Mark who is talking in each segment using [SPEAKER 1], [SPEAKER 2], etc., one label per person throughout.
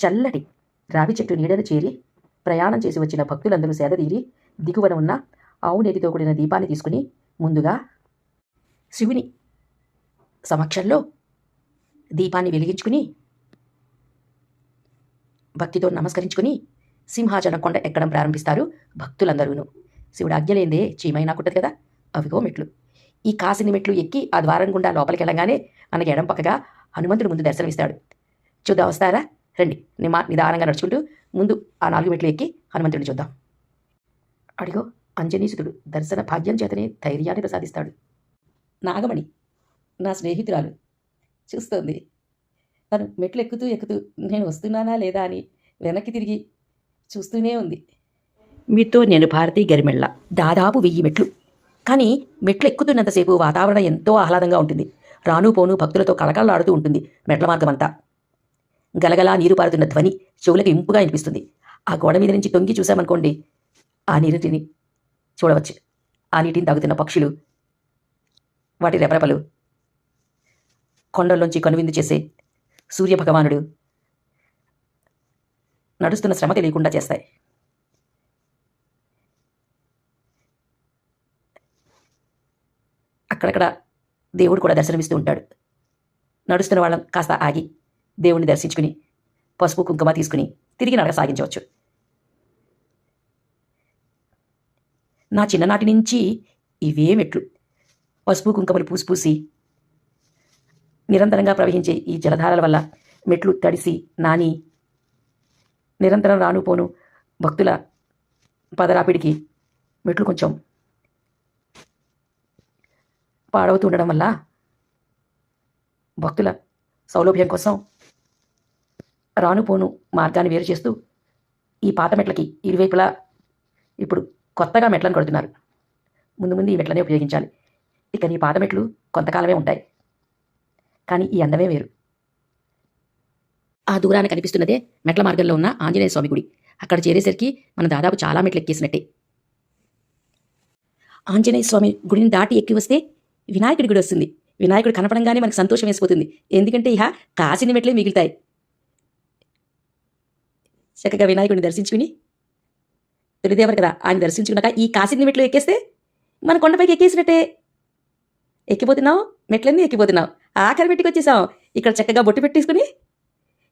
[SPEAKER 1] చల్లటి రావి చెట్టు నీడను చేరి ప్రయాణం చేసి వచ్చిన భక్తులందరూ సేదతీరి దిగువన ఉన్న ఆవు నేతితో కూడిన దీపాన్ని తీసుకుని ముందుగా శివుని సమక్షంలో దీపాన్ని వెలిగించుకుని భక్తితో నమస్కరించుకుని సింహాచలం కొండ ఎక్కడం ప్రారంభిస్తారు భక్తులందరూను. శివుడు ఆజ్ఞలేందే చీమైనా కుట్టదు కదా. అవిగో మెట్లు. ఈ కాసిని మెట్లు ఎక్కి ఆ ద్వారం గుండా లోపలికి వెళ్ళగానే మనకి ఎడం పక్కగా హనుమంతుడు ముందు దర్శనమిస్తాడు. చూద్దాం, వస్తారా? రండి. నిదానంగా నడుచుకుంటూ ముందు ఆ 4 మెట్లు ఎక్కి హనుమంతుడిని చూద్దాం. అడిగో అంజనీసుతుడు దర్శన భాగ్యం చేతనే ధైర్యాన్ని ప్రసాదిస్తాడు. నాగమణి నా స్నేహితురాలు చూస్తోంది. తను మెట్లు ఎక్కుతూ నేను వస్తున్నానా లేదా అని వెనక్కి తిరిగి చూస్తూనే ఉంది. మీతో నేను భారతీ గరిమెళ్ళ. దాదాపు 1000 మెట్లు. కానీ మెట్లు ఎక్కుతున్నంతసేపు వాతావరణం ఎంతో ఆహ్లాదంగా ఉంటుంది. రాను పోను భక్తులతో కళకళలాడుతూ ఉంటుంది. మెట్ల మార్గమంతా గలగలా నీరు పారుతున్న ధ్వని చెవులకు ఇంపుగా అనిపిస్తుంది. ఆ గోడ మీద నుంచి తొంగి చూసామనుకోండి, ఆ నీటిని చూడవచ్చు. ఆ నీటిని తాగుతున్న పక్షులు, వాటి రెపరెపలు, కొండల్లోంచి కనువిందు చేసే సూర్యభగవానుడు నడుస్తున్న శ్రమ తెలియకుండా చేస్తాయి. అక్కడక్కడ దేవుడు కూడా దర్శనమిస్తూ ఉంటాడు. నడుస్తున్న వాళ్ళం కాస్త ఆగి దేవుణ్ణి దర్శించుకుని పసుపు కుంకుమ తీసుకుని తిరిగి నడక సాగించవచ్చు. నా చిన్ననాటి నుంచి ఇవే మెట్లు. పసుపు కుంకుమలు పూసి నిరంతరంగా ప్రవహించే ఈ జలధారల వల్ల మెట్లు తడిసి నాని నిరంతరం రాను పోను భక్తుల పదరాపిడికి మెట్లు కొంచెం పాడవుతూ ఉండడం వల్ల భక్తుల సౌలభ్యం కోసం రానుపోను మార్గాన్ని వేరు చేస్తూ ఈ పాత మెట్లకి ఇరువైపులా ఇప్పుడు కొత్తగా మెట్లను కడుతున్నారు. ముందు ఈ మెట్లనే ఉపయోగించాలి. ఇక నీ పాత మెట్లు కొంతకాలమే ఉంటాయి, కానీ ఈ అందమే వేరు. ఆ దూరాన కనిపిస్తున్నదే మెట్ల మార్గంలో ఉన్న ఆంజనేయ స్వామి గుడి. అక్కడ చేరేసరికి మనం దాదాపు చాలా మెట్లు ఎక్కేసినట్టే. ఆంజనేయ స్వామి గుడిని దాటి ఎక్కి వస్తే వినాయకుడి గుడి వస్తుంది. వినాయకుడు కనపడంగానే మనకు సంతోషం వేసిపోతుంది. ఎందుకంటే ఇహ కాసిని మెట్లే మిగులుతాయి. చక్కగా వినాయకుడిని దర్శించుకుని, తొలిదేవరు కదా, ఆయన దర్శించుకున్నాక ఈ కాసిని మెట్లు ఎక్కేస్తే మన కొండపైకి ఎక్కేసినట్టే. ఎక్కిపోతున్నాం, మెట్లన్నీ ఎక్కిపోతున్నాం. ఆఖరి మెట్టుకు వచ్చేసాం. ఇక్కడ చక్కగా బొట్టు పెట్టేసుకుని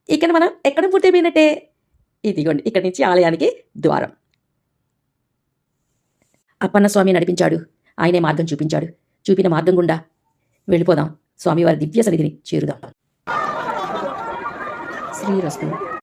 [SPEAKER 1] ఇక్కడ మనం ఎక్కడ పూర్తయిపోయినట్టే. ఇదిగోండి, ఇక్కడి నుంచి ఆలయానికి ద్వారం. అప్పన్న స్వామి నడిపించాడు, ఆయనే మార్గం చూపించాడు. చూపిన మార్గం గుండా వెళ్ళిపోదాం. స్వామివారి దివ్య సన్నిధిని చేరుదాం. శ్రీరస్తు.